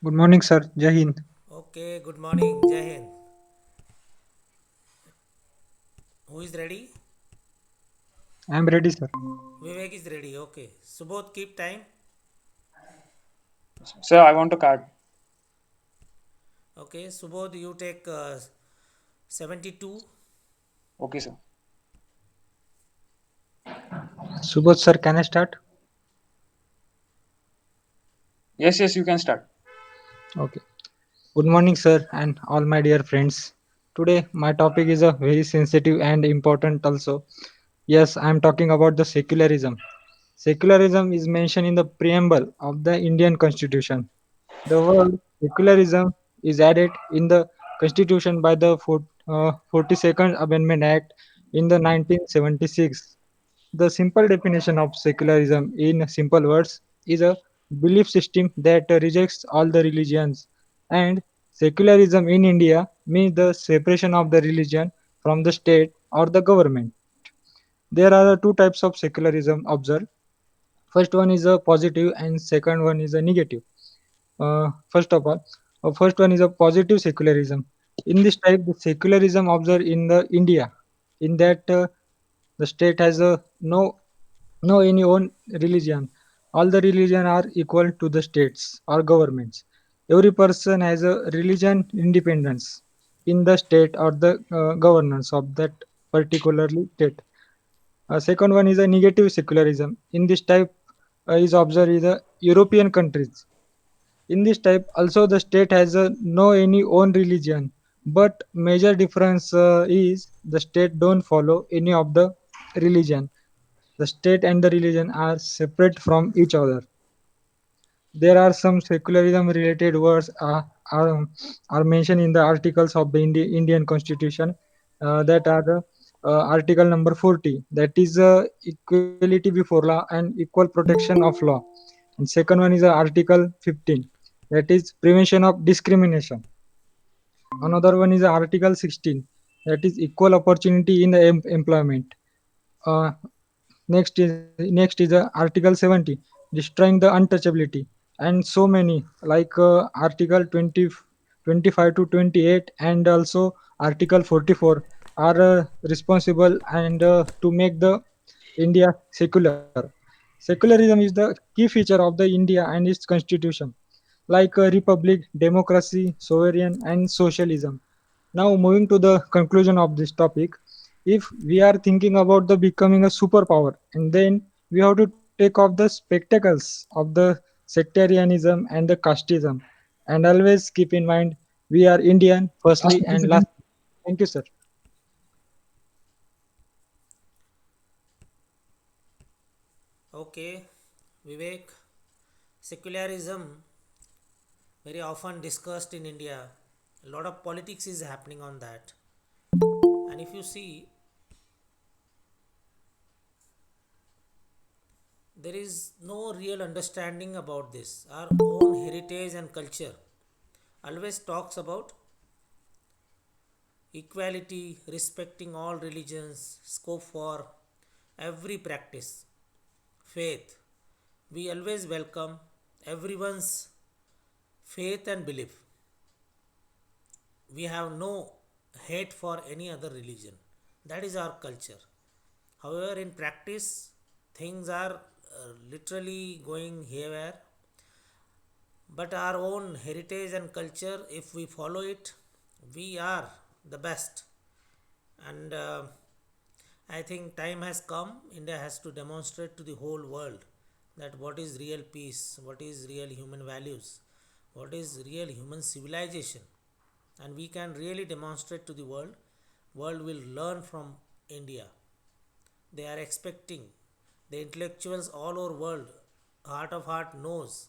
Good morning, sir. Jai Hind. Okay, good morning, Jai Hind. Who is ready? I am ready, sir. Vivek is ready. Okay. Subodh, keep time. Sir, I want a card. Okay, Subodh, you take 72. Okay, sir. Subodh, sir, can I start? Yes, yes, you can start. Okay. Good morning, sir, and all my dear friends. Today, my topic is a very sensitive and important also. Yes, I am talking about the secularism. Secularism is mentioned in the preamble of the Indian Constitution. The word secularism is added in the Constitution by the 42nd Amendment Act in the 1976. The simple definition of secularism in simple words is a belief system that rejects all the religions. And secularism in India means the separation of the religion from the state or the government. There are two types of secularism observed. First one is a positive and second one is a negative. First of all, first one is a positive secularism. In this type, the secularism observed in the India, in that the state has a no any own religion. All the religion are equal to the states or governments. Every person has a religion independence in the state or the governance of that particularly state. Second one is a negative secularism. In this type is observed in the European countries. In this type, also the state has no any own religion, but major difference is the state don't follow any of the religion. The state and the religion are separate from each other. There are some secularism related words are mentioned in the articles of the Indian Constitution that are the article number 40, that is equality before law and equal protection of law. And second one is article 15, that is prevention of discrimination. Another one is article 16, that is equal opportunity in the employment. uh, next is Article 70, destroying the untouchability, and so many like Article 20, 25 to 28, and also Article 44 are responsible and to make the India secular. Secularism is the key feature of the India and its constitution, like republic, democracy, sovereign, and socialism. Now, moving to the conclusion of this topic, if we are thinking about the becoming a superpower, and then we have to take off the spectacles of the sectarianism and the casteism, and always keep in mind we are Indian Last firstly 30 and seconds. last. Thank you, sir. Okay, Vivek. Secularism, very often discussed in India. A lot of politics is happening on that. And if you see, there is no real understanding about this. Our own heritage and culture always talks about equality, respecting all religions, scope for every practice, faith. We always welcome everyone's faith and belief. We have no hate for any other religion. That is our culture. However, in practice, things are literally going haywire. But our own heritage and culture, if we follow it, we are the best. And I think time has come. India has to demonstrate to the whole world that what is real peace, what is real human values, what is real human civilization. And we can really demonstrate to the world. World will learn from India. They are expecting. The intellectuals all over world, heart of heart knows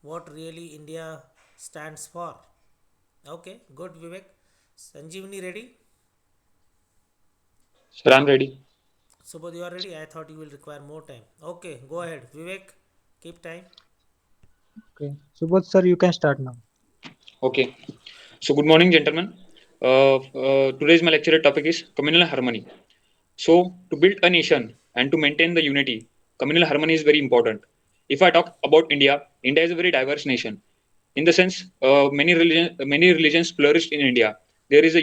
what really India stands for. Okay, good Vivek. Sanjivani ready? Sir, I'm ready. Subodh, you are ready? I thought you will require more time. Okay, go ahead. Vivek, keep time. Okay, Subodh sir, you can start now. Okay. So, good morning, gentlemen. Today's my lecture topic is communal harmony. So, to build a nation and to maintain the unity, communal harmony is very important. If I talk about India, India is a very diverse nation. in the sense many religions flourished in India. There is a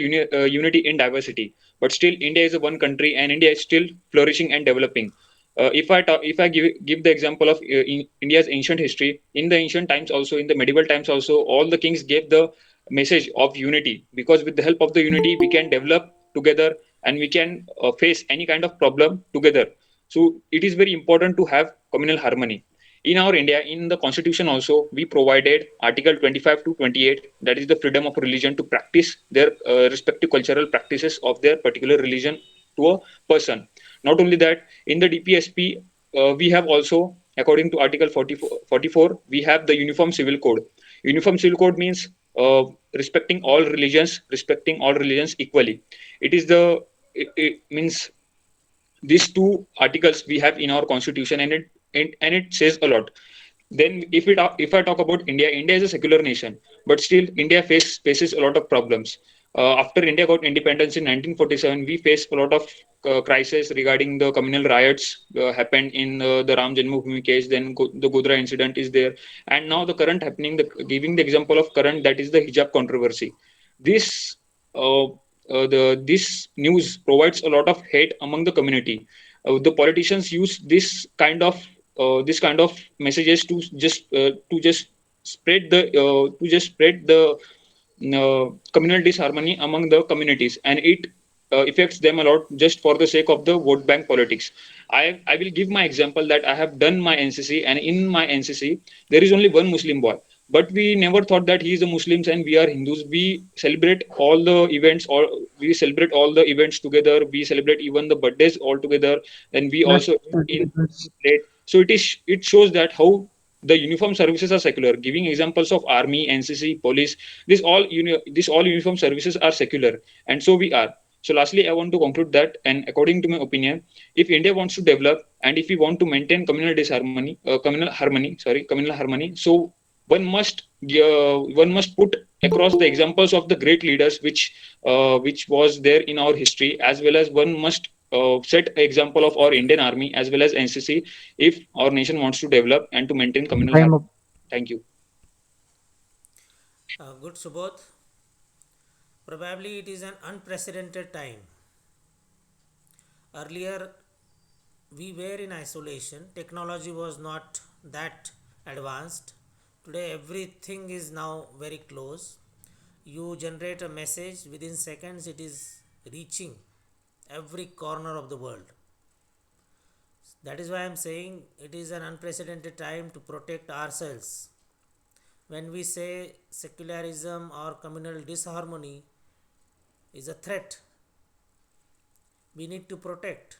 unity in diversity, but still India is a one country, and India is still flourishing and developing. If I give the example of India's ancient history, in the ancient times also, in the medieval times also, all the kings gave the message of unity, because with the help of the unity we can develop together, and we can face any kind of problem together. So it is very important to have communal harmony. In our India, in the constitution also, we provided Article 25 to 28, that is the freedom of religion to practice their respective cultural practices of their particular religion to a person. Not only that, in the DPSP, we have also, according to Article 44, we have the Uniform Civil Code. Uniform Civil Code means respecting all religions equally. It means these two articles we have in our constitution, and it says a lot. Then if I talk about India, India is a secular nation, but still India faces a lot of problems. After India got independence in 1947, we faced a lot of crisis regarding the communal riots happened in the Ram Janmabhoomi case. Then the Godhra incident is there, and now the current happening. Giving the example of current, that is the hijab controversy. This this news provides a lot of hate among the community. The politicians use this kind of messages to just spread the communal disharmony among the communities, and it affects them a lot just for the sake of the vote bank politics. I will give my example that I have done my NCC, and in my NCC there is only one Muslim boy, but we never thought that he is a Muslims and we are Hindus. We celebrate all the events, or we celebrate all the events together. We celebrate even the birthdays all together, and we Yes, also totally in depends. late. So it shows that how the uniform services are secular. Giving examples of army, NCC, police, this all uniform services are secular, and so we are. So lastly, I want to conclude that, and according to my opinion, if India wants to develop and if we want to maintain communal harmony, so one must put across the examples of the great leaders which was there in our history, as well as one must set an example of our Indian Army as well as NCC, if our nation wants to develop and to maintain communal Time harmony. up. Thank you. Good Subodh. Probably it is an unprecedented time. Earlier, we were in isolation. Technology was not that advanced. Today, everything is now very close. You generate a message, within seconds, it is reaching every corner of the world. That is why I am saying it is an unprecedented time to protect ourselves. When we say secularism or communal disharmony is a threat, we need to protect,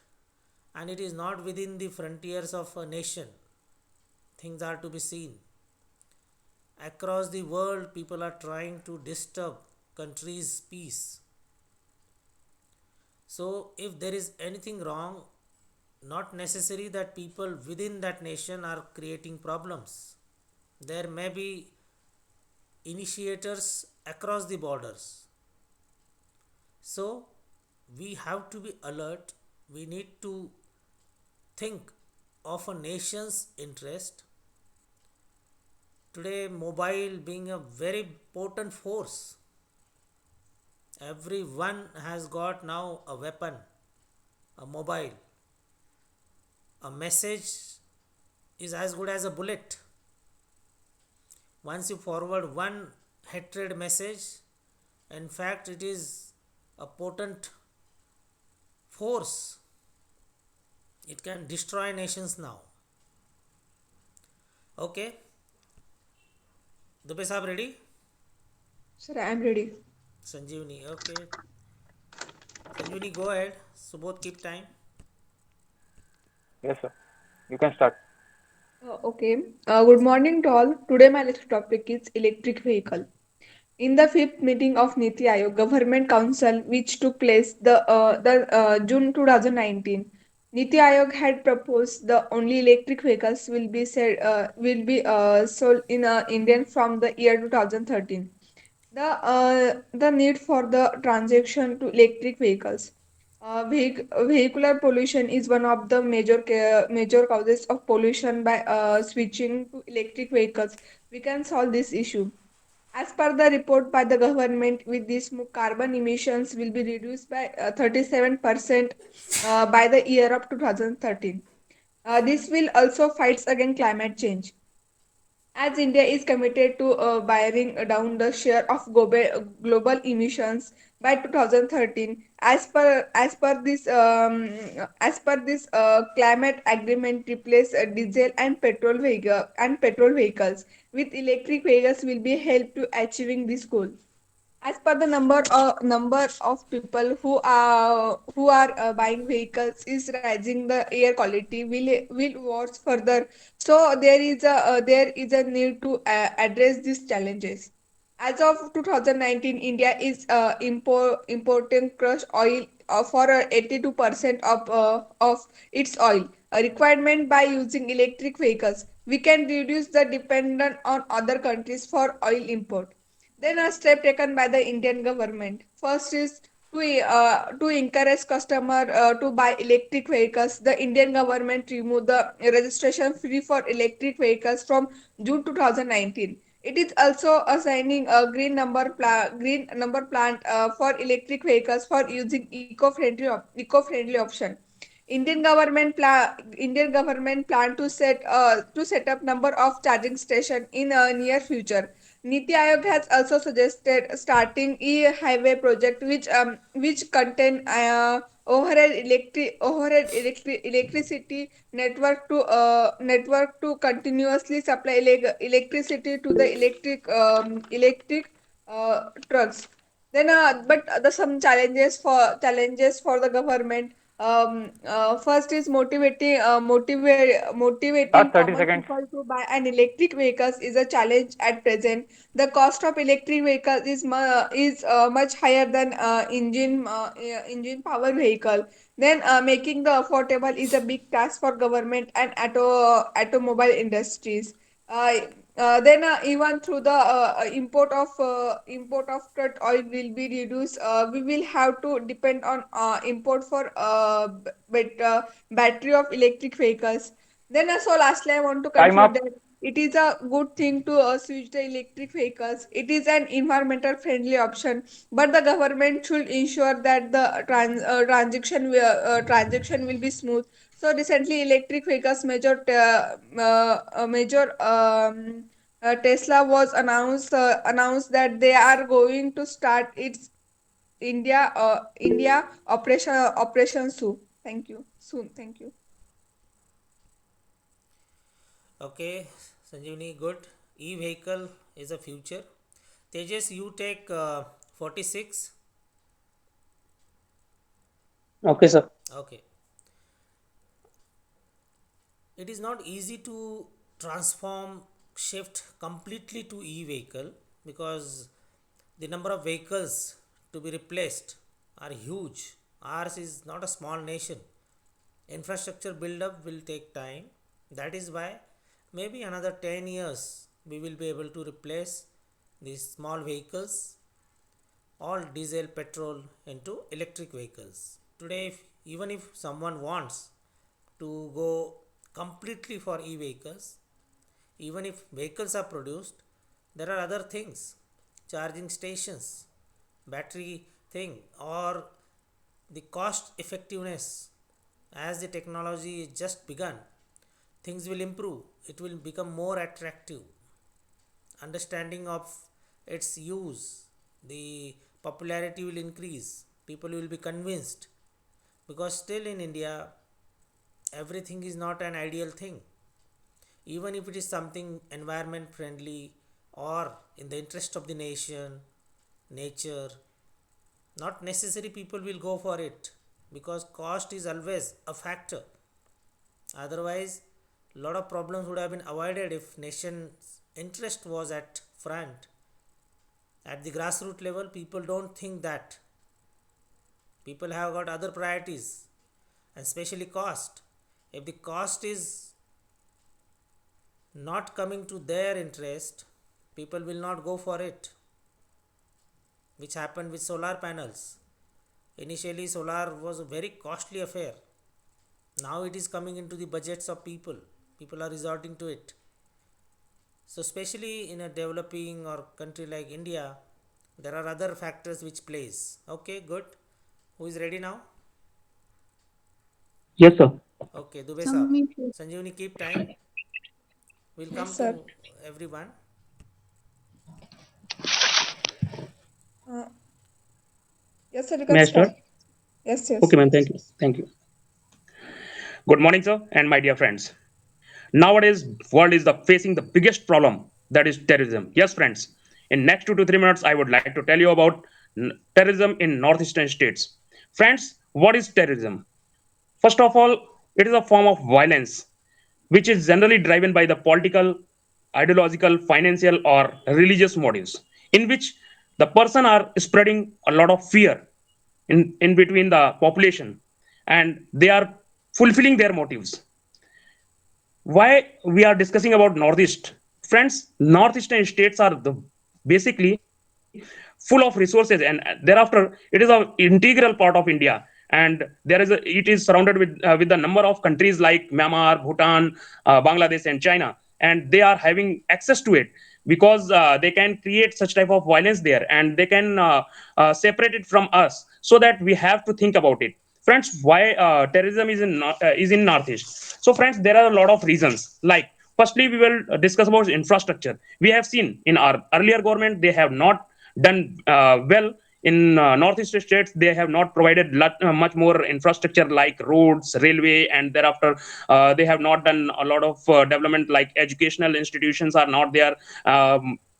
and it is not within the frontiers of a nation. Things are to be seen. Across the world, people are trying to disturb countries' peace. So, if there is anything wrong, not necessary that people within that nation are creating problems. There may be initiators across the borders. So, we have to be alert. We need to think of a nation's interest. Today, mobile being a very potent force, everyone has got now a weapon, a mobile. A message is as good as a bullet. Once you forward one hatred message, in fact, it is a potent force. It can destroy nations now. Okay, Dubey Saab ready? Sir, I am ready. Sanjivani, okay. Sanjivani, go ahead. Subodh, keep time. Yes, sir. You can start. Okay. Good morning to all. Today my next topic is electric vehicle. In the fifth meeting of Niti Aayog Government Council, which took place the June 2019, Niti Aayog had proposed the only electric vehicles will be sold in India from the year 2013. The need for the transition to electric vehicles. Vehicular pollution is one of the major causes of pollution. By switching to electric vehicles, we can solve this issue. As per the report by the government, with this carbon emissions will be reduced by 37% by the year of 2013. This will also fight against climate change. As India is committed to bearing down the share of global emissions by 2013, as per this climate agreement, replace diesel and petrol vehicles with electric vehicles will be help to achieving this goal. As per the number of people who are buying vehicles is rising, the air quality will worse further. So there is a need to address these challenges. As of 2019, India is importing crushed oil for 82% of its oil requirement. By using electric vehicles, we can reduce the dependence on other countries for oil import. Then a step taken by the Indian government. First is to encourage customer to buy electric vehicles. The Indian government removed the registration fee for electric vehicles from June 2019. It is also assigning a green number plant for electric vehicles for using eco-friendly option. Indian government plan to set up number of charging station in a near future. Niti Aayog has also suggested starting e-highway project which contain electricity network to continuously supply electricity to the electric trucks. Then but the some challenges for the government. First is motivating Last 30 common seconds. people to buy an electric vehicles is a challenge at present. The cost of electric vehicles is much higher than engine power vehicle. Then making the affordable is a big task for government and automobile industries. Uh, then even through the import of crude oil will be reduced. We will have to depend on import for battery of electric vehicles. Then so lastly, I want to Time conclude up. that it is a good thing to switch the electric vehicles. It is an environmental friendly option, but the government should ensure that the transaction will be smooth. So recently, electric vehicles major Tesla was announced that they are going to start its India operation soon. Thank you. Soon. Thank you. Okay, Sanjivani, good. E-vehicle is a future. Tejas, you take 46. Okay, sir. Okay. It is not easy to transform, shift completely to e-vehicle because the number of vehicles to be replaced are huge. Ours is not a small nation. Infrastructure build up will take time. That is why maybe another 10 years we will be able to replace these small vehicles, all diesel petrol into electric vehicles. Today even if someone wants to go completely for e-vehicles, even if vehicles are produced, there are other things, charging stations, battery thing, or the cost effectiveness. As the technology is just begun, things will improve, it will become more attractive, understanding of its use, the popularity will increase, people will be convinced, because still in India everything is not an ideal thing. Even if it is something environment friendly or in the interest of the nation, nature, not necessary people will go for it, because cost is always a factor. Otherwise a lot of problems would have been avoided if nation's interest was at front. At the grassroots level people don't think that, people have got other priorities, and especially cost. If the cost is not coming to their interest, people will not go for it, which happened with solar panels. Initially solar was a very costly affair, now it is coming into the budgets of people, people are resorting to it. So especially in a developing or country like India, there are other factors which plays. Okay, good. Who is ready now? Yes, sir. Okay, Dubey sahab. Sammi, please. Sanjivani, keep time. We'll Yes, come sir. to everyone. Uh, yes, sir, you can May I start. start? Yes, yes. Okay, man. Thank you. Thank you. Good morning, sir, and my dear friends. Nowadays, world is facing the biggest problem, that is terrorism. Yes, friends. In next 2 to 3 minutes, I would like to tell you about terrorism in northeastern states. Friends, what is terrorism? First of all, it is a form of violence which is generally driven by the political, ideological, financial, or religious motives, in which the person are spreading a lot of fear in between the population, and they are fulfilling their motives. Why we are discussing about northeast? Friends, northeastern states are the basically full of resources, and thereafter it is an integral part of India, and it is surrounded with the number of countries like Myanmar, Bhutan, Bangladesh, and China, and they are having access to it because they can create such type of violence there, and they can separate it from us, so that we have to think about it. Friends, why terrorism is in northeast? So friends, there are a lot of reasons. Like, firstly, we will discuss about infrastructure. We have seen in our earlier government, they have not done well in northeast states. They have not provided much more infrastructure like roads, railway, and thereafter they have not done a lot of development, like educational institutions are not there.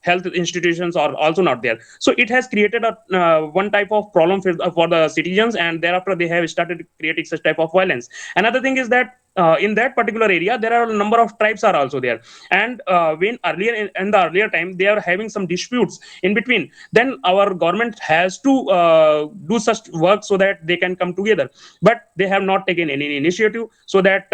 Health institutions are also not there, so it has created a one type of problem for the citizens, and thereafter they have started creating such type of violence. Another thing is that in that particular area there are a number of tribes are also there, and when earlier in the earlier time they are having some disputes in between, then our government has to do such work so that they can come together, but they have not taken any initiative, so that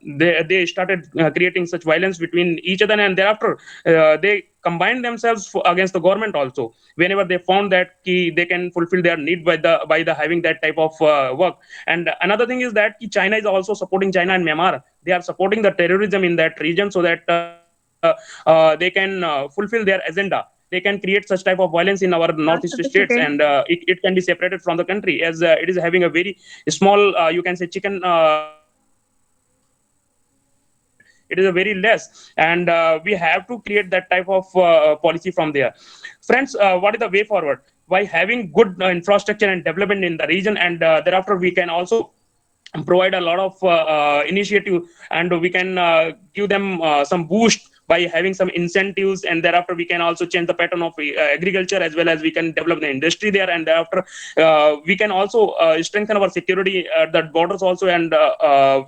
they started creating such violence between each other, and thereafter they combined themselves against the government also, whenever they found that they can fulfill their need by the having that type of work. And another thing is that China is also supporting, China and Myanmar, they are supporting the terrorism in that region, so that they can fulfill their agenda. They can create such type of violence in our northeast Last states, 30 and seconds. it can be separated from the country, as it is having a very small, you can say, chicken population in that. It is a very less, and we have to create that type of policy from there. Friends, what is the way forward? By having good infrastructure and development in the region, and thereafter we can also provide a lot of initiative, and we can give them some boost by having some incentives, and thereafter we can also change the pattern of agriculture, as well as we can develop the industry there, and thereafter we can also strengthen our security at the borders also, and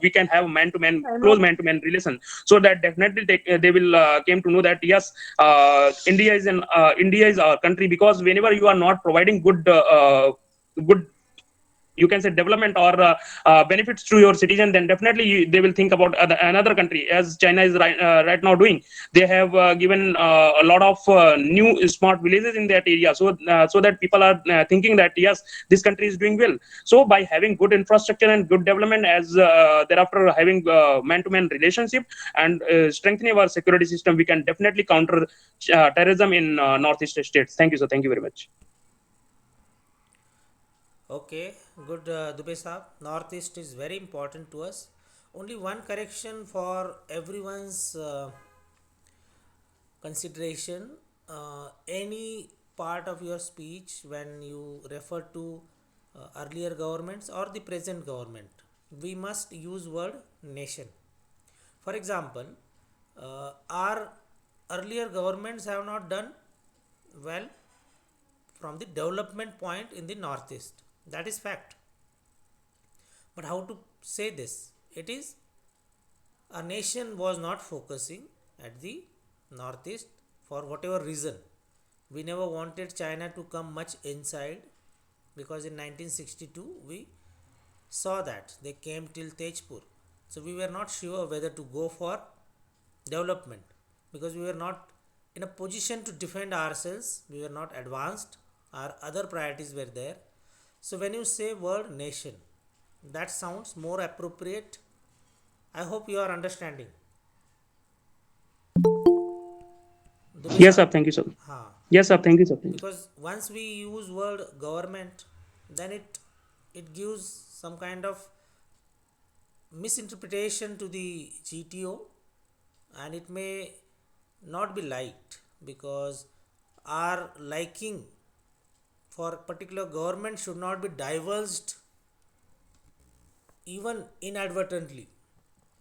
we can have man-to-man, Time close out. man-to-man relation, so that definitely they will came to know that yes, India is our country, because whenever you are not providing good, you can say, development or benefits to your citizen, then definitely they will think about another country, as China is right now doing. They have given a lot of new smart villages in that area, so that people are thinking that yes, this country is doing well. So by having good infrastructure and good development, as thereafter having man-to-man relationship, and strengthening our security system, we can definitely counter terrorism in northeast states. Thank you, sir. Thank you very much. Okay, good, Dubey sahab. Northeast is very important to us. Only one correction for everyone's consideration. Any part of your speech when you refer to earlier governments or the present government, we must use word nation. For example, our earlier governments have not done well from the development point in the northeast. That is fact. But how to say this? It is a nation was not focusing at the northeast for whatever reason. We never wanted China to come much inside, because in 1962 we saw that they came till Tejpur. So we were not sure whether to go for development, because we were not in a position to defend ourselves. We were not advanced. Our other priorities were there. So when you say word nation, that sounds more appropriate. I hope you are understanding. Dubey Yes, sir. sir. Thank you, sir. हाँ, Yes, sir. Thank you, sir. Thank you. because once we use word government, then it gives some kind of misinterpretation to the GTO, and it may not be liked because our liking for particular government should not be divulged even inadvertently.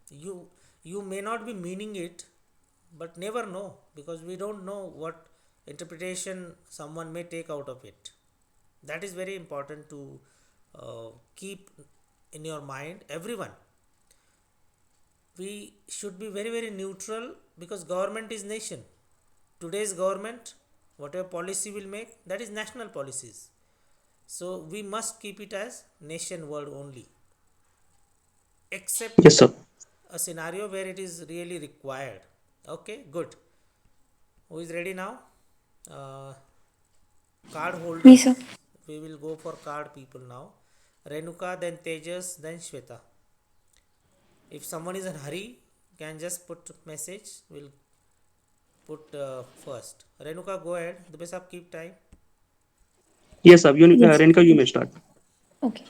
You you may not be meaning it, but never know, because we don't know what interpretation someone may take out of it. That is very important to keep in your mind, everyone. We should be very very neutral, because government is nation. Today's government, whatever policy will make, that is national policies. So we must keep it as nation word only, except Yes, sir. a scenario where it is really required. Okay, good. Who is ready now? uh, Card Me, sir. holders. We will go for card people now. Renuka, then Tejas, then Shweta. If someone is in hurry, can just put message. We'll put first. Renuka, go ahead. The best up, keep time. Yes, sir. Yes. Renuka, you may start. Okay.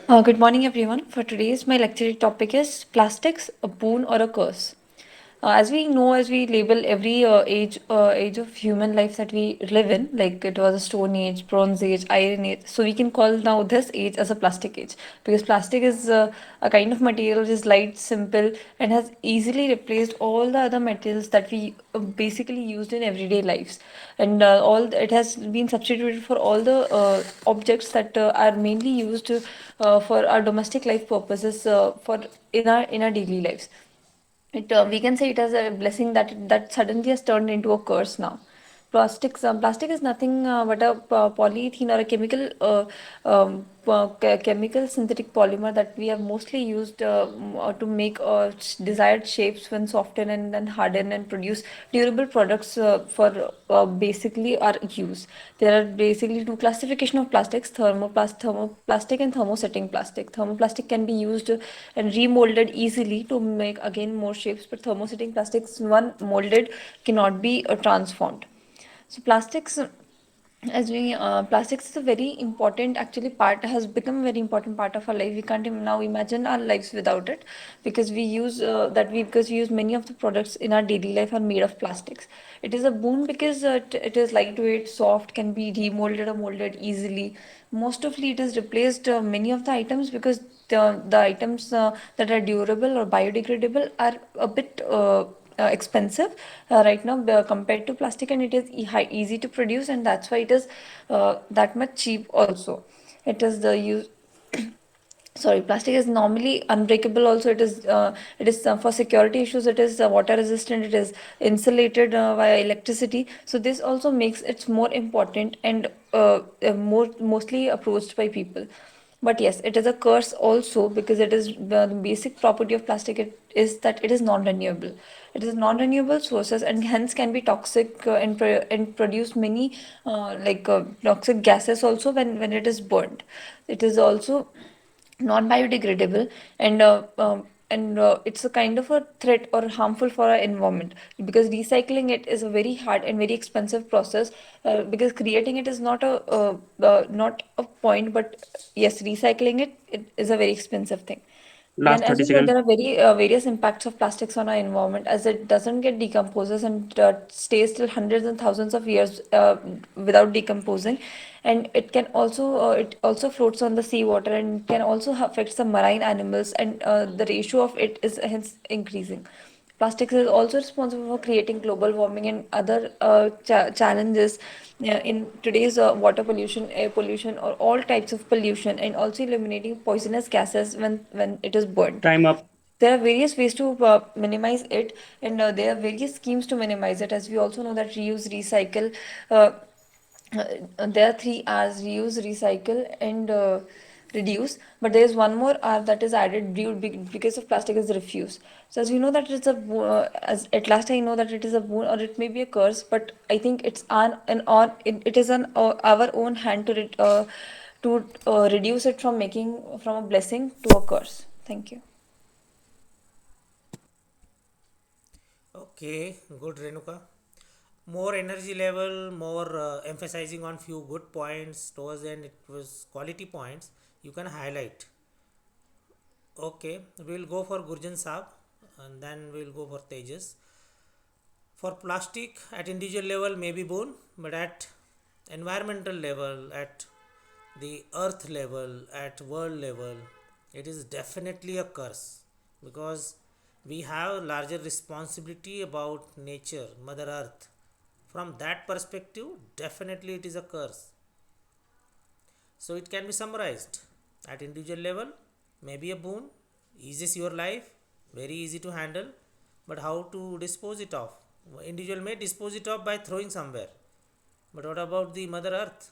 Good morning, everyone. For today's my lecture topic is plastics, a boon or a curse. As we know, as we label every age of human life that we live in, like it was a stone age, bronze age, iron age, so we can call now this age as a plastic age, because plastic is a kind of material which is light, simple, and has easily replaced all the other materials that we basically used in everyday lives, and it has been substituted for all the objects that are mainly used for our domestic life purposes for in our daily lives. We can say it as a blessing that suddenly has turned into a curse now. Plastic is nothing but a polyethylene or a chemical synthetic polymer that we have mostly used to make desired shapes when soften and then harden and produce durable products for basically our use. There are basically two classification of plastics: thermoplastic and thermosetting plastic. Thermoplastic can be used and remolded easily to make again more shapes, but thermosetting plastics, one molded, cannot be transformed. So plastics is a very important actually part, has become a very important part of our life. We can't even now imagine our lives without it, because we use many of the products in our daily life are made of plastics. It is a boon because it is lightweight, soft, can be remolded or molded easily. Mostly it has replaced many of the items, because the items that are durable or biodegradable are a bit expensive right now compared to plastic, and it is easy to produce, and that's why it is that much cheap also. It is the use sorry, plastic is normally unbreakable also. It is for security issues, it is water resistant, it is insulated via electricity, so this also makes it more important and mostly approached by people. But yes, it is a curse also, because it is the basic property of plastic, it is that it is non-renewable. It is non-renewable sources, and hence can be toxic and produce many toxic gases also when it is burnt. It is also non-biodegradable, and it's a kind of a threat or harmful for our environment, because recycling it is a very hard and very expensive process, because creating it is not a point, but yes, recycling it is a very expensive thing. Then, Last as 30 you know, seconds. there are various impacts of plastics on our environment, as it doesn't get decomposes and stays till hundreds and thousands of years without decomposing, and it also floats on the seawater, and can also affect the marine animals, and the ratio of it is hence increasing. Plastics is also responsible for creating global warming and other challenges in today's water pollution, air pollution, or all types of pollution, and also eliminating poisonous gases when it is burnt. Time up. There are various ways to minimize it, and there are various schemes to minimize it. As we also know that reuse, recycle, uh, there are three R's: reuse, recycle, and reduce. But there is one more R that is added because of plastic is refuse. So as we know that as at last I know that it is a boon or it may be a curse, but I think it's it is on our own hand to reduce it from making from a blessing to a curse. Thank you. Okay, good, Renuka. more energy level, more emphasizing on few good points. Towards the end, it was quality points you can highlight. Okay, we'll go for Gurjant Saab and then we'll go for Tejas. For plastic at individual level, maybe Boon, but at environmental level, at the earth level, at world level, it is definitely a curse because we have larger responsibility about nature, Mother Earth. From that perspective, definitely it is a curse. So it can be summarized at individual level, maybe a boon, eases your life, very easy to handle, but how to dispose it off? Individual may dispose it off by throwing somewhere. But what about the Mother Earth?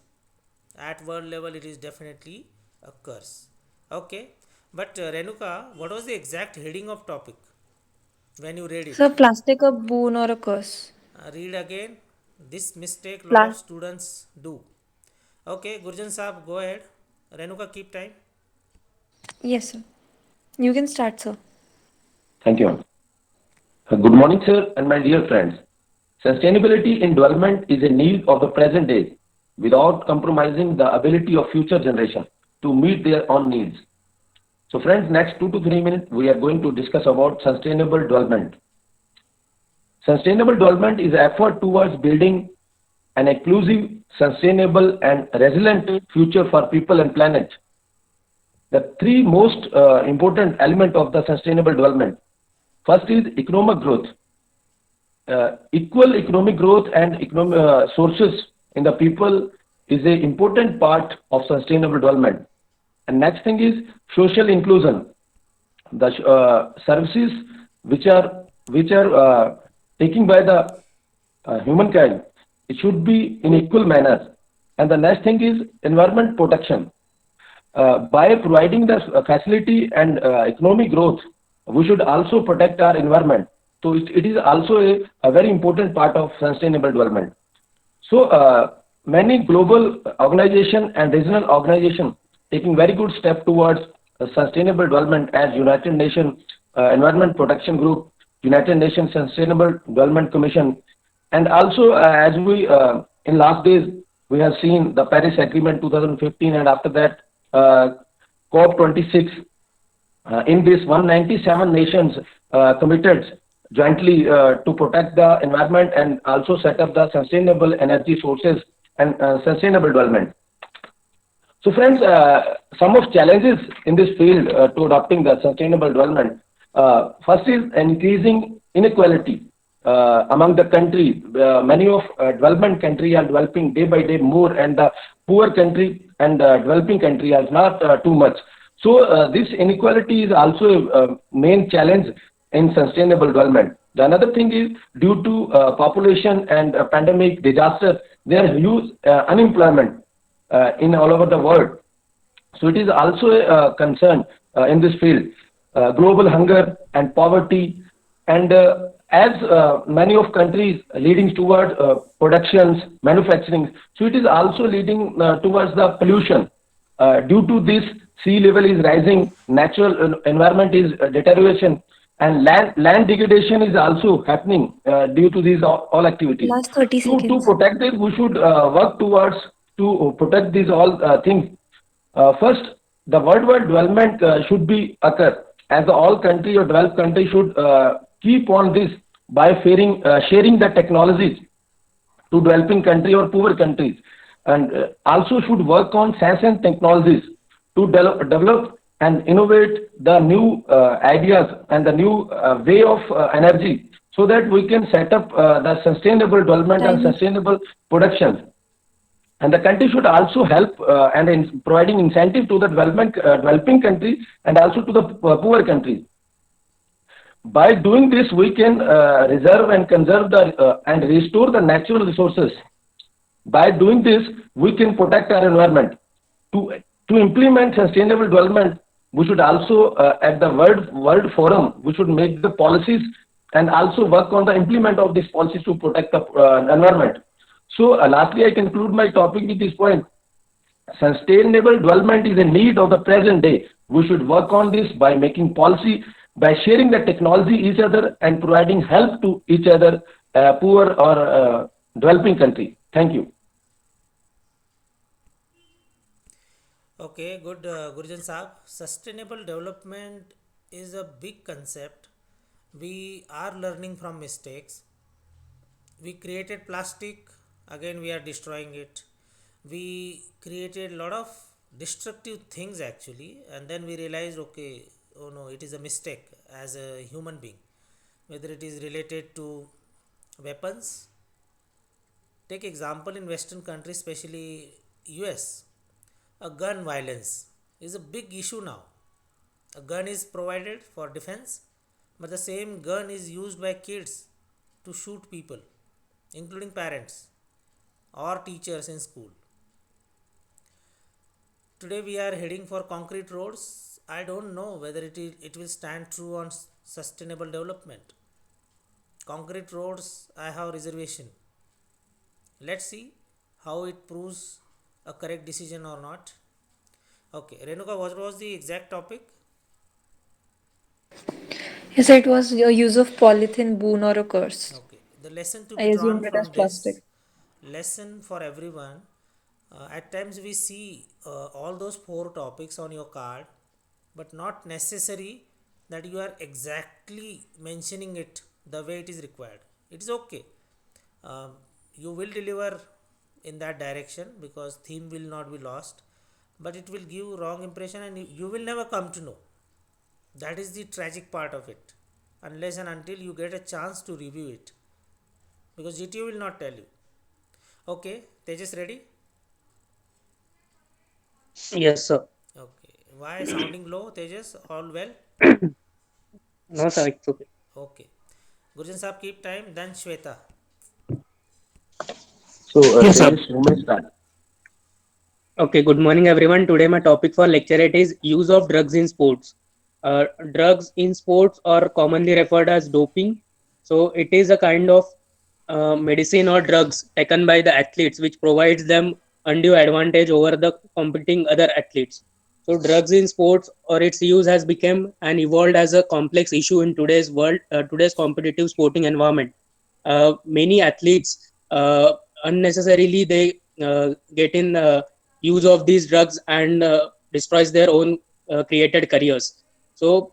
At world level, it is definitely a curse. Okay, but Renuka, what was the exact heading of topic when you read So it? plastic a boon or a curse? Read again. This mistake lot of Pla- students do. Okay, Gurjan Saab, go ahead. Renuka, keep time. Yes, sir. You can start, sir. Thank you. Good morning, sir, and my dear friends. Sustainability in development is a need of the present day without compromising the ability of future generation to meet their own needs. So, friends, next 2 to 3 minutes, we are going to discuss about sustainable development. Sustainable development is effort towards building an inclusive, sustainable, and resilient future for people and planet. The three most important element of the sustainable development. First is economic growth. Equal economic growth and economic sources in the people is an important part of sustainable development. And next thing is social inclusion. The services which are taken by the humankind, it should be in equal manner. And the next thing is environment protection. By providing the facility and economic growth, we should also protect our environment. So it is also a very important part of sustainable development. So many global organization and regional organization taking very good step towards sustainable development as United Nations Environment Protection Group, United Nations Sustainable Development Commission, and also as we in last days we have seen the Paris Agreement 2015, and after that COP26. In this, 197 nations committed jointly to protect the environment and also set up the sustainable energy sources and sustainable development. So, friends, some of challenges in this field to adopting the sustainable development. First is increasing inequality among the country. Many of development country are developing day by day more, and the poor country and developing country are not too much. So this inequality is also a main challenge in sustainable development. The another thing is due to population and pandemic disaster, there is huge unemployment in all over the world. So it is also a concern in this field. Global hunger and poverty, and as many of countries leading towards productions, manufacturing, so it is also leading towards the pollution. Due to this, sea level is rising, natural environment is deterioration, and land degradation is also happening due to these all activities. Last 30 To seconds. protect this, we should work towards to protect these all things. First, the worldwide development should be occur as all country or developed country should keep on this by sharing the technologies to developing country or poor countries, and also should work on science and technologies to develop and innovate the new ideas and the new way of energy, so that we can set up the sustainable development and Time. sustainable production. And the country should also help and in providing incentive to the developing countries and also to the poor countries. By doing this, we can reserve and conserve the and restore the natural resources. By doing this, we can protect our environment. To to implement sustainable development, we should also at the world forum we should make the policies and also work on the implement of these policies to protect the environment. So lastly, I conclude my topic with this point. Sustainable development is a need of the present day. We should work on this by making policy, by sharing the technology each other and providing help to each other, poor or developing country. Thank you. Okay, good, Gurjant Saab. Sustainable development is a big concept. We are learning from mistakes. We created plastic, again we are destroying it. We created a lot of destructive things actually, and then we realized, okay, oh no, it is a mistake as a human being. Whether it is related to weapons, take example in Western countries, especially US, a gun violence is a big issue now. A gun is provided for defense, but the same gun is used by kids to shoot people, including parents or teachers in school. Today we are heading for concrete roads. I don't know whether it will stand true on sustainable development. Concrete roads, I have reservation. Let's see how it proves a correct decision or not. Okay, Renuka, what was the exact topic? Yes, it was your use of polythene, boon or a curse. Okay, the lesson to I be drawn assumed it as from plastic. this lesson for everyone. At times we see all those four topics on your card, but not necessary that you are exactly mentioning it the way it is required. It is okay. Um, you will deliver in that direction because theme will not be lost, but it will give wrong impression and you will never come to know. That is the tragic part of it, unless and until you get a chance to review it, because GTO will not tell you. Okay, Tejas ready? Yes, sir. Okay. Why sounding low, Tejas? All well? No, sir, it's okay. Okay. Gurjan Saab, keep time. Then Shweta. So, Yes, sir. Tejas, you may start. Okay, good morning, everyone. Today, my topic for lecturate is use of drugs in sports. Uh, Drugs in sports are commonly referred as doping. So, it is a kind of medicine or drugs taken by the athletes, which provides them undue advantage over the competing other athletes. So, drugs in sports or its use has become and evolved as a complex issue in today's world, today's competitive sporting environment. Many athletes unnecessarily they get in use of these drugs and destroys their own created careers. So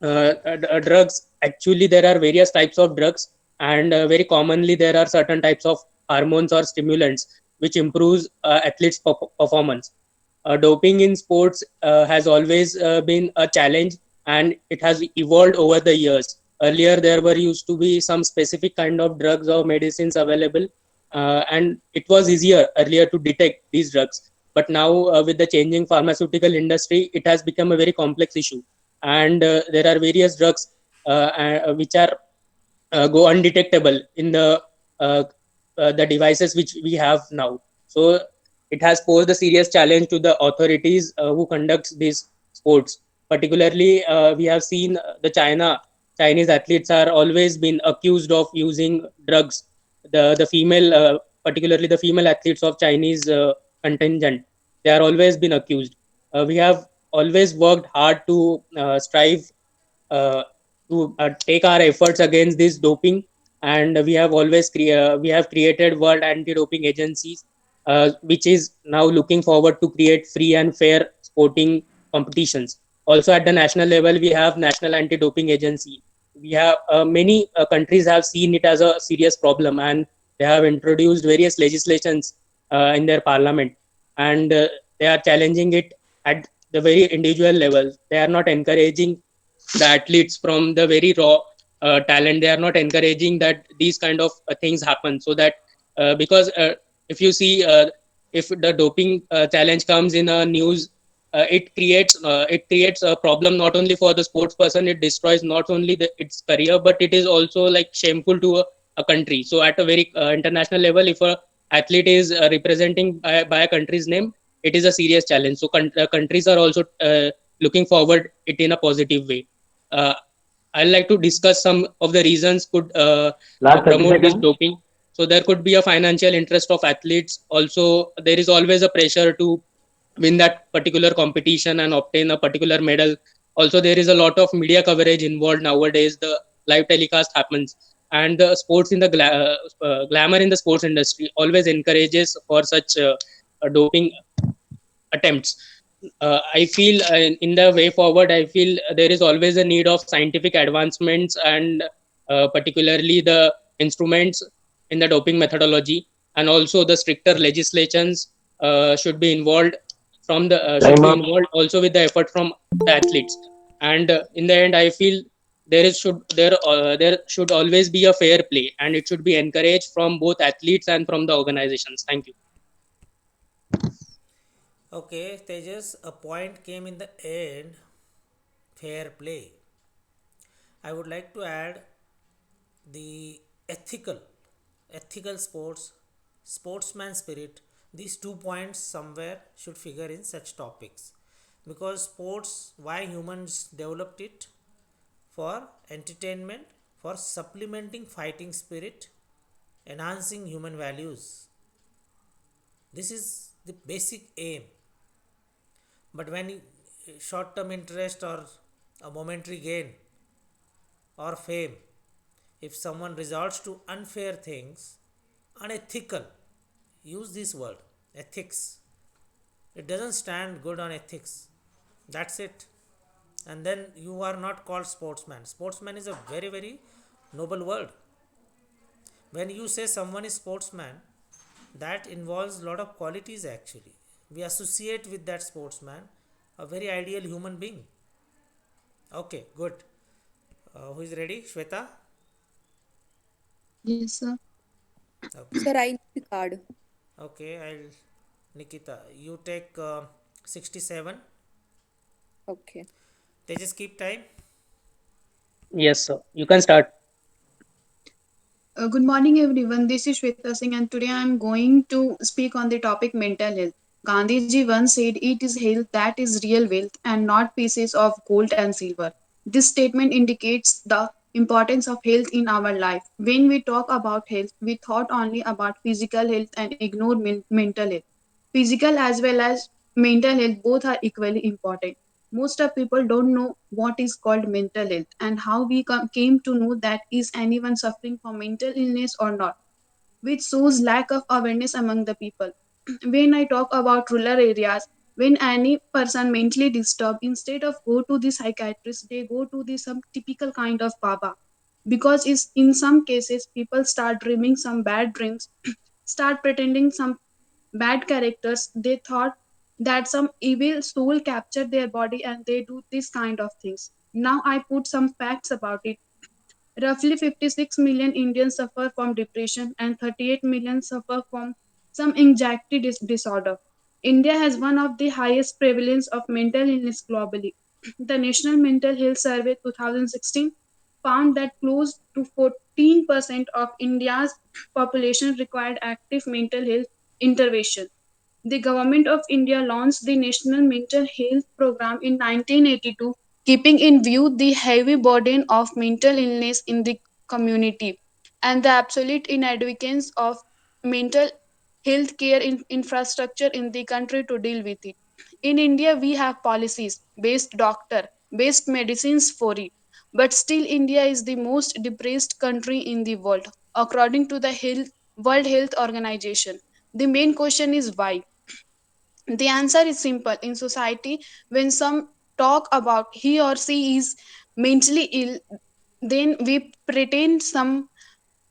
drugs, actually there are various types of drugs, and very commonly there are certain types of hormones or stimulants which improves athletes performance. Doping in sports has always been a challenge, and it has evolved over the years. Earlier there were used to be some specific kind of drugs or medicines available, and it was easier earlier to detect these drugs. But now with the changing pharmaceutical industry, it has become a very complex issue, and there are various drugs which are go undetectable in uh, the devices which we have now. So it has posed a serious challenge to the authorities who conducts these sports. Particularly, we have seen Chinese athletes are always been accused of using drugs. The female, particularly the female athletes of Chinese contingent, they are always been accused. We have always worked hard to strive uh, to take our efforts against this doping, and we have created world anti-doping agencies, which is now looking forward to create free and fair sporting competitions. Also at the national level, we have national anti-doping agency. We have many countries have seen it as a serious problem, and they have introduced various legislations in their parliament, and they are challenging it at the very individual level. They are not encouraging the athletes from the very raw talent. They are not encouraging that these kind of things happen, so that because if you see, if the doping challenge comes in a news, it creates a problem not only for the sports person. It destroys not only its career, but it is also like shameful to a country. So at a very international level, if a athlete is representing by a country's name, it is a serious challenge. So countries are also looking forward it in a positive way. uh, I'd like to discuss some of the reasons could Last 30 promote this seconds. doping. So there could be a financial interest of athletes. Also, there is always a pressure to win that particular competition and obtain a particular medal. Also, there is a lot of media coverage involved nowadays. The live telecast happens. and the sports in the glamour in the sports industry always encourages for such doping attempts. I feel in the way forward, I feel there is always a need of scientific advancements and particularly the instruments in the doping methodology, and also the stricter legislations should be involved should Time be up. involved also with the effort from the athletes. And in the end, I feel there should always be a fair play, and it should be encouraged from both athletes and from the organizations. Thank you. Okay, Tejas, a point came in the end, fair play. I would like to add the ethical sports, sportsman spirit. These 2 points somewhere should figure in such topics, because sports, why humans developed it? For entertainment, for supplementing fighting spirit, enhancing human values. This is the basic aim. But when short term interest or a momentary gain or fame, if someone resorts to unfair things, unethical, use this word, ethics. It doesn't stand good on ethics. That's it. And then you are not called sportsman. Sportsman is a very, very noble word. When you say someone is sportsman, that involves a lot of qualities actually. We associate with that sportsman a very ideal human being. Okay, good. Who is ready? Shweta? Yes, sir. Okay. Sir, I need the card. Okay, I'll. Nikita, you take 67. Okay. They just keep time. Yes, sir. You can start. Good morning, everyone. This is Shweta Singh, and today I am going to speak on the topic mental health. Gandhiji once said, "It is health that is real wealth, and not pieces of gold and silver." This statement indicates the importance of health in our life. When we talk about health, we thought only about physical health and ignore mental health. Physical as well as mental health both are equally important. Most of people don't know what is called mental health and how we came to know that is anyone suffering from mental illness or not, which shows lack of awareness among the people. When I talk about rural areas, when any person mentally disturbed, instead of go to the psychiatrist, they go to the some typical kind of baba, because is in some cases people start dreaming some bad dreams, start pretending some bad characters. They thought that some evil soul captured their body and they do this kind of things. Now I put some facts about it. Roughly 56 million Indians suffer from depression and 38 million suffer from some anxiety disorder. India has one of the highest prevalence of mental illness globally. The National Mental Health Survey 2016 found that close to 14% of India's population required active mental health intervention. The Government of India launched the National Mental Health Program in 1982, keeping in view the heavy burden of mental illness in the community and the absolute inadequacy of mental health care infrastructure in the country to deal with it. In India, we have policies based doctor, based medicines for it, but still India is the most depressed country in the world, according to the World Health Organization. The main question is why. The answer is simple. In society, when some talk about he or she is mentally ill, then we pretend some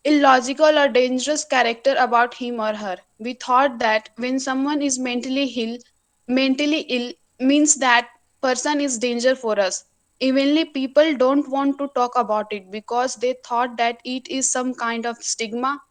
illogical or dangerous character about him or her. We thought that when someone is mentally ill means that person is danger for us. Evenly, people don't want to talk about it because they thought that it is some kind of stigma.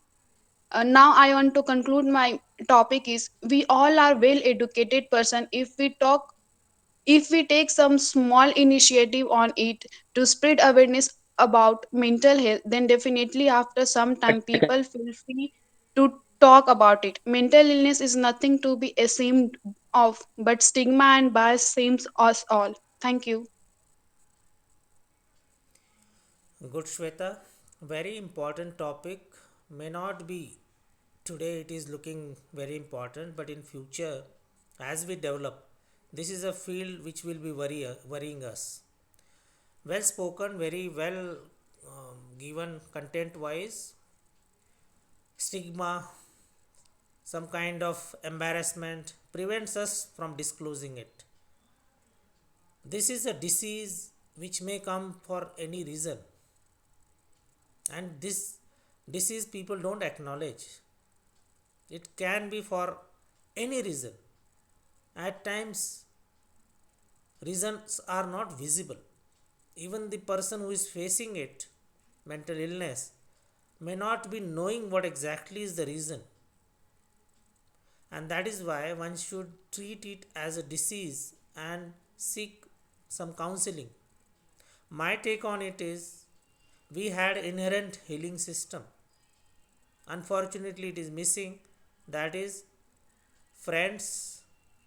Now I want to conclude my topic is we all are well educated person. If we take some small initiative on it to spread awareness about mental health, then definitely after some time people feel free to talk about it. Mental illness is nothing to be ashamed of, but stigma and bias shames us all. Thank you. Good, Shweta. Very important topic. May not be today, it is looking very important, but in future, as we develop, this is a field which will be worrying us. Well spoken, very well given content wise, stigma, some kind of embarrassment prevents us from disclosing it. This is a disease which may come for any reason, and this disease people don't acknowledge. It can be for any reason. At times, reasons are not visible. Even the person who is facing it, mental illness, may not be knowing what exactly is the reason. And that is why one should treat it as a disease and seek some counseling. My take on it is we had inherent healing system. Unfortunately, it is missing. That is friends,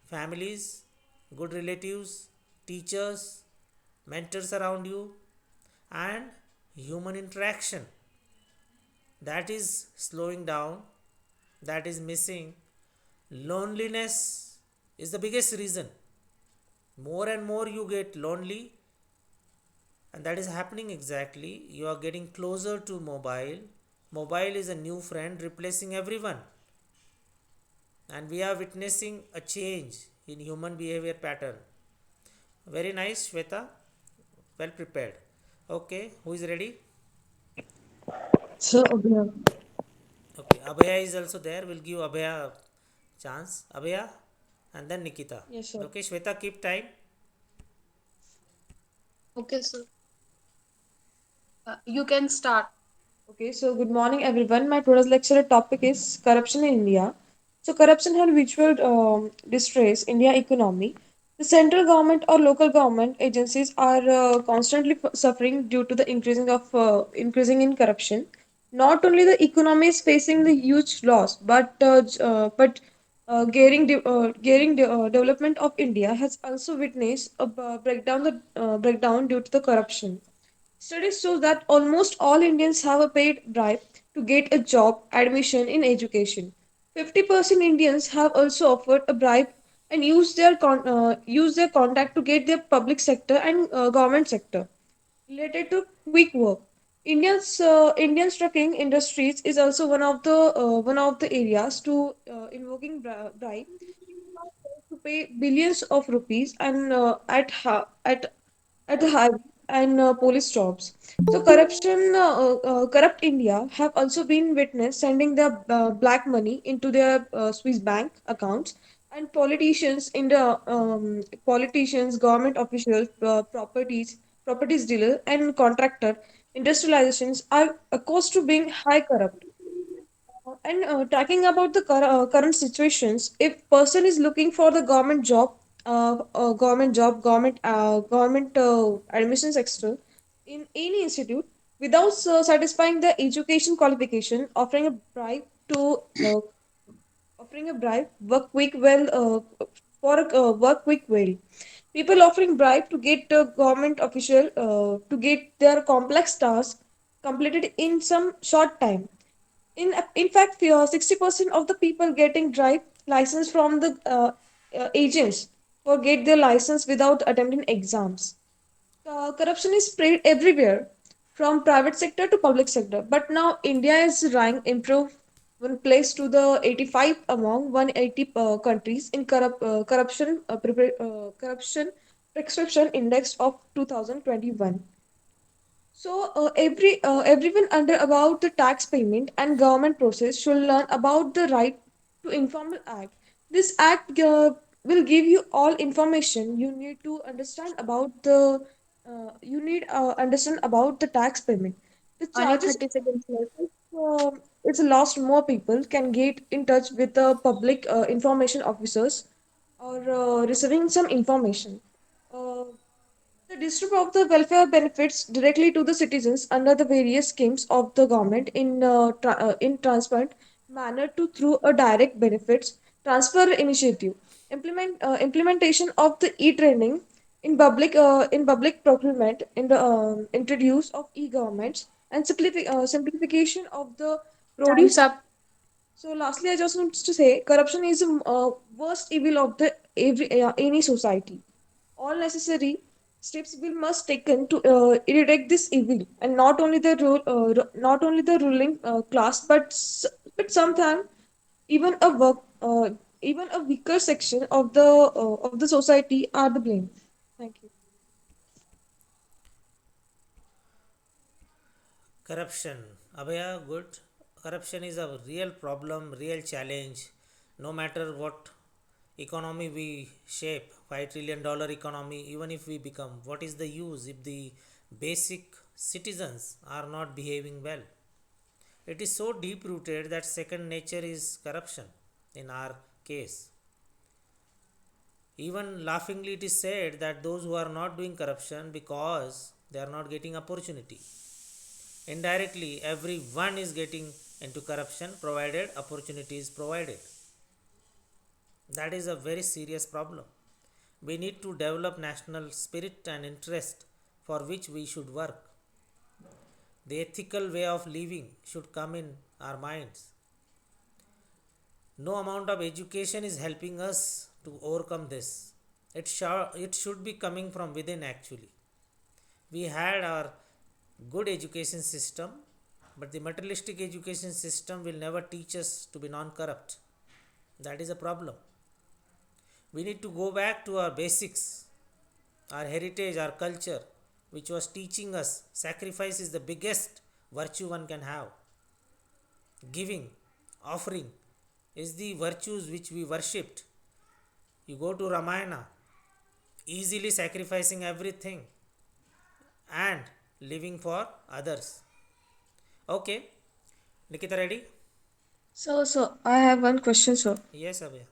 families, good relatives, teachers, mentors around you, and human interaction. That is slowing down, that is missing. Loneliness is the biggest reason. More and more you get lonely, and that is happening exactly. You are getting closer to mobile. Mobile is a new friend replacing everyone, and we are witnessing a change in human behavior pattern. Very nice, Shweta. Well prepared. Okay, who is ready? So, Abhaya. Okay, Abhaya is also there. We'll give Abhaya a chance. Abhaya and then Nikita. Yes, sir. Okay, Shweta, keep time. Okay, so you can start. Okay, so good morning, everyone. My today's lecture topic is corruption in India. So, corruption has visual distress India economy. The central government or local government agencies are constantly suffering due to the increasing in corruption. Not only the economy is facing the huge loss, but development of India has also witnessed a breakdown due to the corruption. Studies show that almost all Indians have a paid bribe to get a job admission in education. 50% Indians have also offered a bribe and use their contact to get their public sector and government sector related to quick work. Indian trucking industries is also one of the areas to invoking bribe to pay billions of rupees and at the highway and police jobs. So corrupt India have also been witnessed sending their black money into their Swiss bank accounts, and politicians, government officials, properties dealer, and contractor industrializations are accused to being high corrupt. And talking about the current situations, if person is looking for the government admissions extra in any institute without satisfying the education qualification, offering a bribe, work quick well. People offering bribe to get a government official to get their complex tasks completed in some short time. In fact, 60% of the people getting drive license from the agents for get their license without attempting exams. Corruption is spread everywhere, from private sector to public sector. But now India is ranked improved one place to the 85 among 180 countries in corruption prescription index of 2021. So everyone under about the tax payment and government process should learn about the right to informal act. This act will give you all information you need to understand about the understand about the tax payment. The Only charges 30 seconds left. it's lost more people can get in touch with the public information officers or receiving some information. Uh, the distribute of the welfare benefits directly to the citizens under the various schemes of the government in transparent manner to through a direct benefits transfer initiative. Implementation of the e-training in public procurement in the introduce of e-governments and simplification of the Time's produce. up. So lastly, I just want to say corruption is the worst evil of the any society. All necessary. Steps will must taken to eradicate this evil, and not only the ruling class, but but sometimes even a work, even a weaker section of the society are the blame. Thank you. Corruption. Abhaya, good. Corruption is a real problem, real challenge. No matter what economy we shape, $5 trillion economy, even if we become, what is the use if the basic citizens are not behaving well? It is so deep rooted that second nature is corruption in our case. Even laughingly, it is said that those who are not doing corruption because they are not getting opportunity. Indirectly, everyone is getting into corruption provided opportunity is provided. That is a very serious problem. We need to develop national spirit and interest for which we should work. The ethical way of living should come in our minds. No amount of education is helping us to overcome this. It should be coming from within actually. We had our good education system, but the materialistic education system will never teach us to be non corrupt. That is a problem. We need to go back to our basics, our heritage, our culture, which was teaching us sacrifice is the biggest virtue one can have. Giving, offering is the virtues which we worshipped. You go to Ramayana, easily sacrificing everything and living for others. Okay, Nikita, ready? So, I have one question, sir. Yes, Abhaya.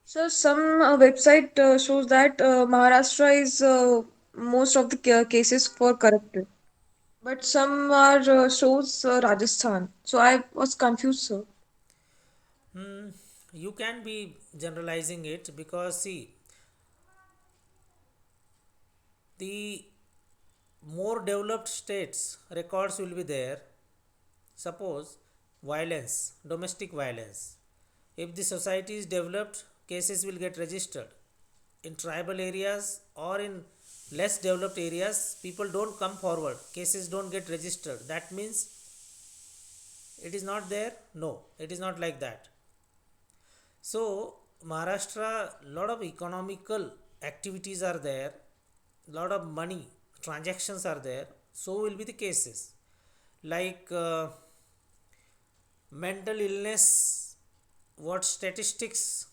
So, some website shows that Maharashtra is most of the cases for corrupted, but some are shows Rajasthan. So, I was confused, sir. Hmm, you can be generalizing it because see, the more developed states records will be there. Suppose violence, domestic violence. If the society is developed, cases will get registered. In tribal areas or in less developed areas, people don't come forward. Cases don't get registered. That means it is not there? No, it is not like that. So, Maharashtra, lot of economical activities are there, lot of money transactions are there. So will be the cases like mental illness. What statistics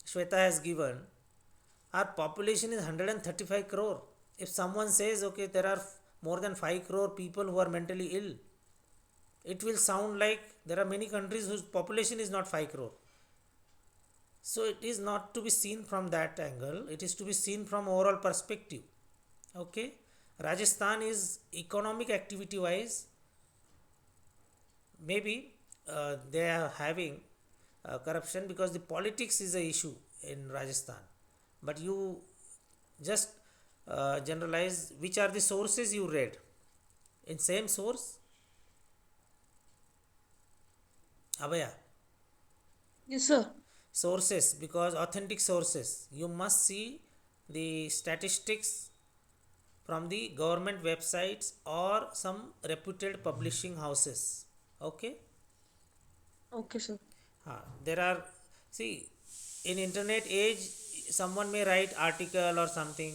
Shweta has given, our population is 135 crore. If someone says, okay, there are more than 5 crore people who are mentally ill, it will sound like there are many countries whose population is not 5 crore. So it is not to be seen from that angle, it is to be seen from overall perspective. Okay, Rajasthan is economic activity wise, maybe they are having corruption because the politics is a issue in Rajasthan. But you just generalize which are the sources you read in same source. Abhaya, Yes, sir. sources, because authentic sources you must see the statistics from the government websites or some reputed publishing houses. Okay. Okay, sir. There are, see, in internet age someone may write article or something,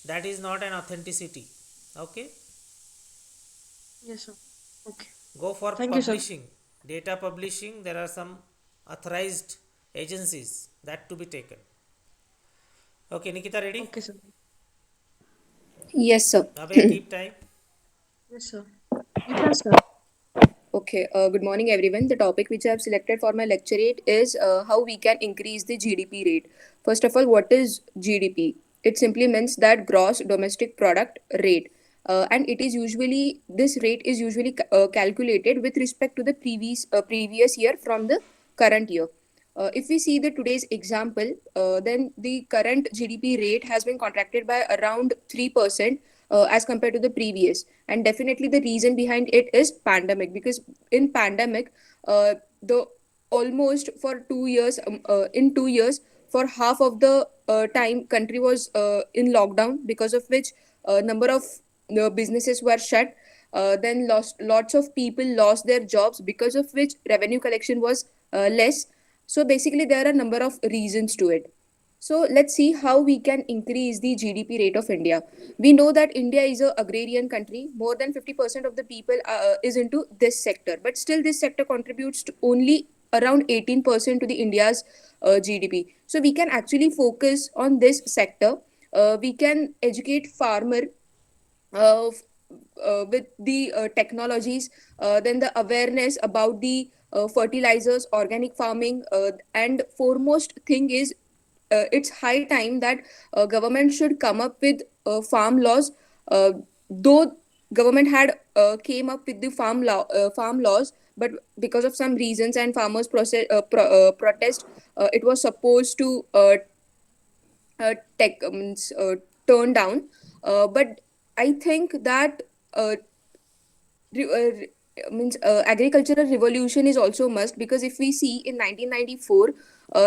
that is not an authenticity. Okay, Yes, sir. Okay. go for Thank you, sir. publishing, data publishing. There are some authorized agencies that to be taken. Okay, Nikita, ready? Okay, sir. Yes, sir. Abhay, keep time. Yes, sir. You can start. Okay, good morning, everyone. The topic which I have selected for my lecturate is how we can increase the GDP rate. First of all, what is GDP? It simply means that gross domestic product rate. And it is usually, this rate is usually calculated with respect to the previous year from the current year. If we see the today's example, then the current GDP rate has been contracted by around 3% as compared to the previous. And definitely the reason behind it is pandemic, because in pandemic, the almost for 2 years, in 2 years, for half of the time country was in lockdown, because of which number of businesses were shut. Then lots of people lost their jobs, because of which revenue collection was less. So basically there are a number of reasons to it. So let's see how we can increase the GDP rate of India. We know that India is a agrarian country. More than 50% of the people is into this sector, but still this sector contributes to only around 18% to the India's GDP. So we can actually focus on this sector. We can educate farmer uh, with the technologies, then the awareness about the fertilizers, organic farming, and foremost thing is it's high time that government should come up with farm laws. Though government had came up with the farm laws, but because of some reasons and farmers protest, it was supposed to tech means turn down. But I think that uh, means agricultural revolution is also must, because if we see in 1994,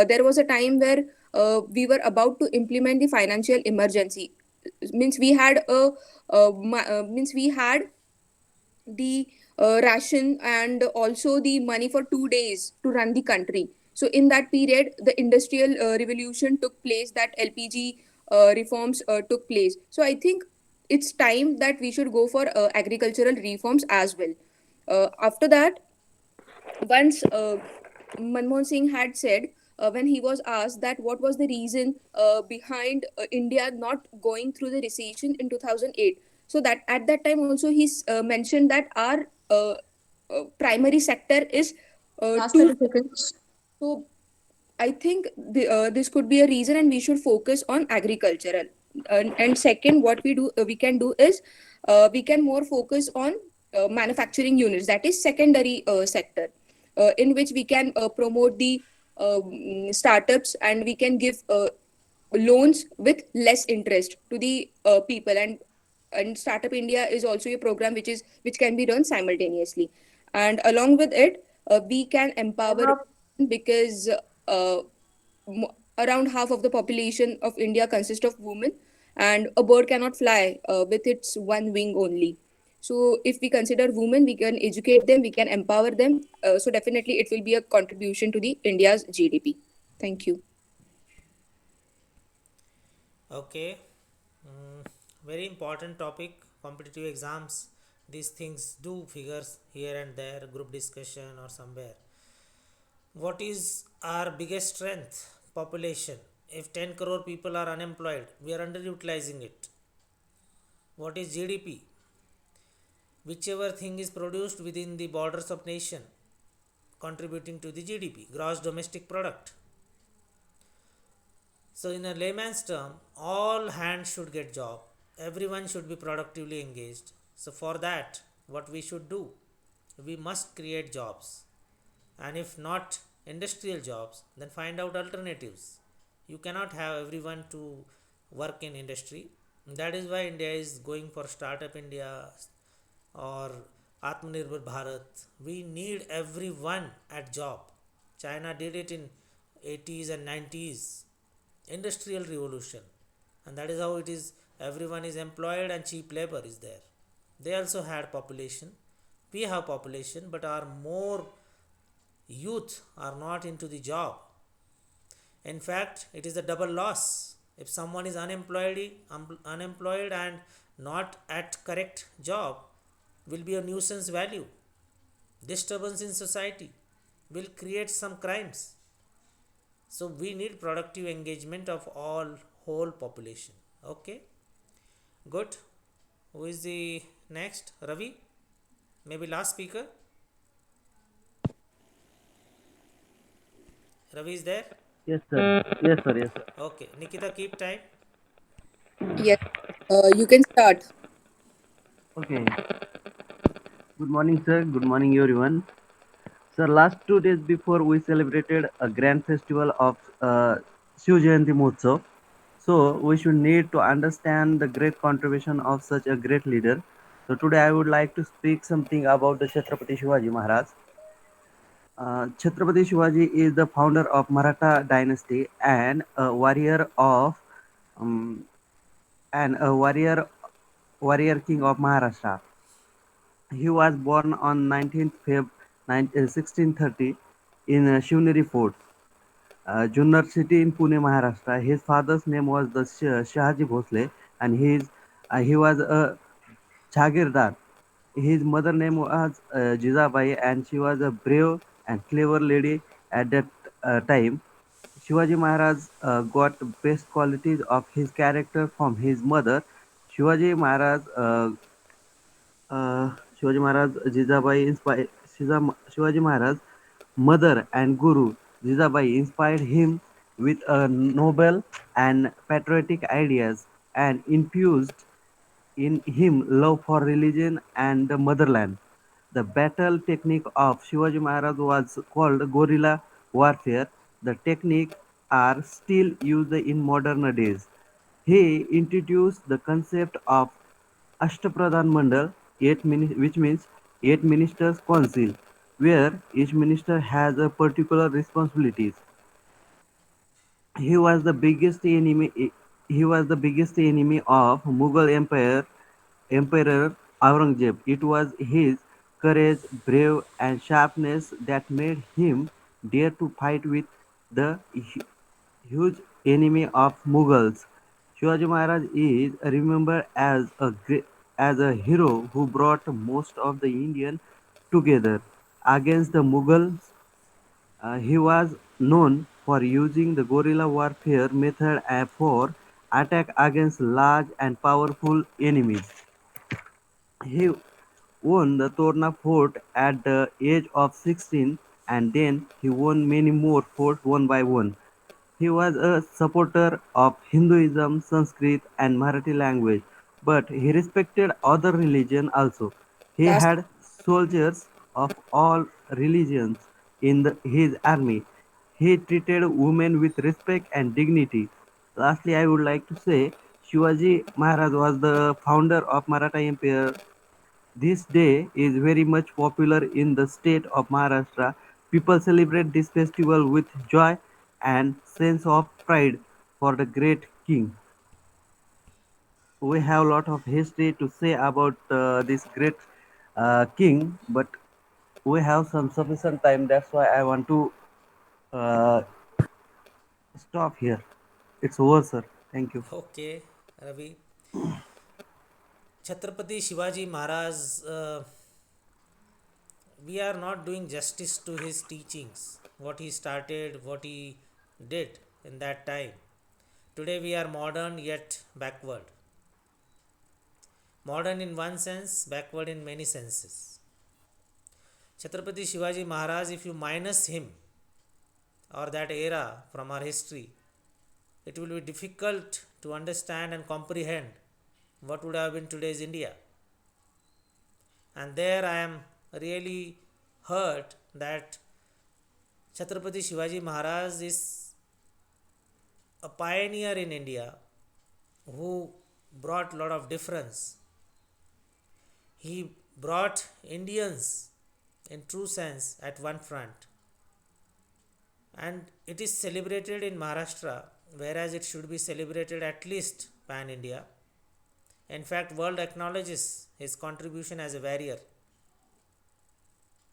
there was a time where we were about to implement the financial emergency. Means we had a means we had the ration and also the money for 2 days to run the country. So in that period, the industrial revolution took place, that LPG reforms took place. So I think it's time that we should go for agricultural reforms as well. After that, once Manmohan Singh had said, when he was asked that what was the reason behind India not going through the recession in 2008. So that at that time also he mentioned that our primary sector is Last too 30 small. seconds. So I think this could be a reason, and we should focus on agricultural. And second, what we can do is we can more focus on manufacturing units. That is secondary sector, in which we can promote the startups, and we can give loans with less interest to the people. And Startup India is also a program which can be run simultaneously, and along with it, we can Time empower, up. because uh, around half of the population of India consists of women, and a bird cannot fly with its one wing only. So, if we consider women, we can educate them, we can empower them. So, definitely, it will be a contribution to the India's GDP. Thank you. Okay. Mm, Very important topic. Competitive exams. These things do figures here and there, group discussion or somewhere. What is our biggest strength? Population. If 10 crore people are unemployed, we are underutilizing it. What is GDP? Whichever thing is produced within the borders of nation, contributing to the GDP, gross domestic product. So in a layman's term, all hands should get job. Everyone should be productively engaged. So for that, what we should do? We must create jobs. And if not industrial jobs, then find out alternatives. You cannot have everyone to work in industry. That is why India is going for Startup India or Atmanirbhar Bharat. We need everyone at job. China did it in 80s and 90s, industrial revolution, and that is how it is. Everyone is employed and cheap labor is there. They also had population. We have population, but our more youth are not into the job. In fact, it is a double loss. If someone is unemployed and not at correct job, will be a nuisance value. Disturbance in society will create some crimes. So we need productive engagement of all whole population. Okay, good. Who is the next? Ravi, maybe last speaker. Ravi is there. Yes, sir. Yes, sir. Yes, sir. Okay, Nikita, keep time. Yes, you can start. Okay. Good morning, sir. Good morning, everyone. Sir, last 2 days before we celebrated a grand festival of Shiv Jayanti Mahotsav. So we should need to understand the great contribution of such a great leader. So today I would like to speak something about the Chatrapati Shivaji Maharaj. Chhatrapati Shivaji is the founder of Maratha dynasty and a warrior of um, and a warrior warrior king of Maharashtra. He was born on 19th Feb 1630 in Shivneri Fort, Junnar city in Pune, Maharashtra. His father's name was the Shahaji Bhosle, and he was a Jagirdar. His mother name was Jizabai, and she was a brave and clever lady at that time. Shivaji Maharaj got best qualities of his character from his mother. Shivaji Maharaj, Shivaji Maharaj, Jizabai inspired Shivaji Maharaj mother and guru Jizabai inspired him with a noble and patriotic ideas and infused in him love for religion and the motherland. The battle technique of Shivaji Maharaj was called guerrilla warfare. The technique are still used in modern days. He introduced the concept of Ashtapradhan Mandal, which means eight ministers council, where each minister has a particular responsibilities. He was the biggest enemy. He was the biggest enemy of Mughal Emperor Aurangzeb. It was his courage, brave, and sharpness that made him dare to fight with the huge enemy of Mughals. Shivaji Maharaj is remembered as a hero who brought most of the Indian together against the Mughals. He was known for using the guerrilla warfare method for attack against large and powerful enemies. He won the Torna fort at the age of 16, and then he won many more forts one by one. He was a supporter of Hinduism, Sanskrit, and Marathi language, but he respected other religions also. He Last. had soldiers of all religions in his army. He treated women with respect and dignity. Lastly, I would like to say Shivaji Maharaj was the founder of Maratha Empire. This day is very much popular in the state of Maharashtra. People celebrate this festival with joy and sense of pride for the great king. We have a lot of history to say about this great king, but we have some sufficient time. That's why I want to uh, stop here. It's over, sir. Thank you. Okay, Ravi. Chhatrapati Shivaji Maharaj, we are not doing justice to his teachings, what he started, what he did in that time. Today we are modern yet backward. Modern in one sense, backward in many senses. Chhatrapati Shivaji Maharaj, if you minus him or that era from our history, it will be difficult to understand and comprehend what would have been today's India. And there I am really hurt that Chhatrapati Shivaji Maharaj is a pioneer in India who brought a lot of difference. He brought Indians in true sense at one front, and it is celebrated in Maharashtra, whereas it should be celebrated at least pan India. In fact, world acknowledges his contribution as a warrior.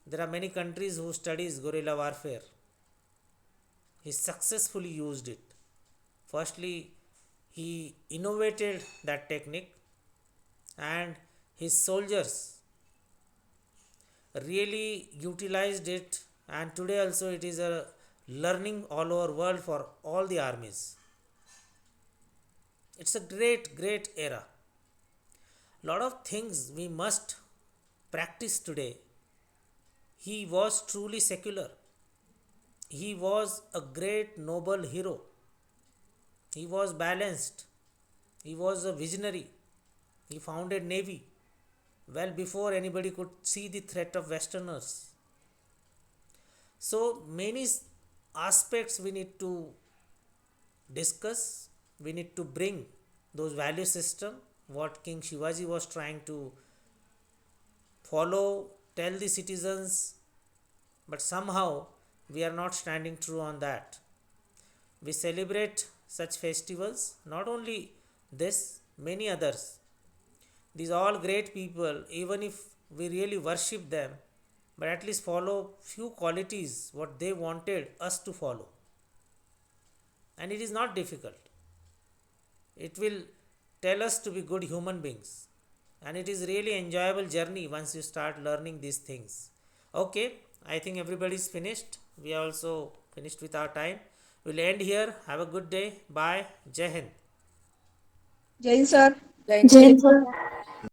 There are many countries who studies guerrilla warfare. He successfully used it. Firstly, he innovated that technique, and his soldiers really utilized it, and today also it is a learning all over world for all the armies. It's a great era. Lot of things we must practice today. He was truly secular. He was a great noble hero. He was balanced. He was a visionary. He founded navy well before anybody could see the threat of westerners. So many aspects we need to discuss. We need to bring those value system what King Shivaji was trying to follow, tell the citizens, but somehow we are not standing true on that. We celebrate such festivals, not only this, many others. These all great people, even if we really worship them, but at least follow few qualities what they wanted us to follow. And it is not difficult. It will tell us to be good human beings. And it is really enjoyable journey once you start learning these things. Okay, I think everybody is finished. We are also finished with our time. We'll end here. Have a good day. Bye. Jai Hind. Jain sir. Jain sir. Jain sir.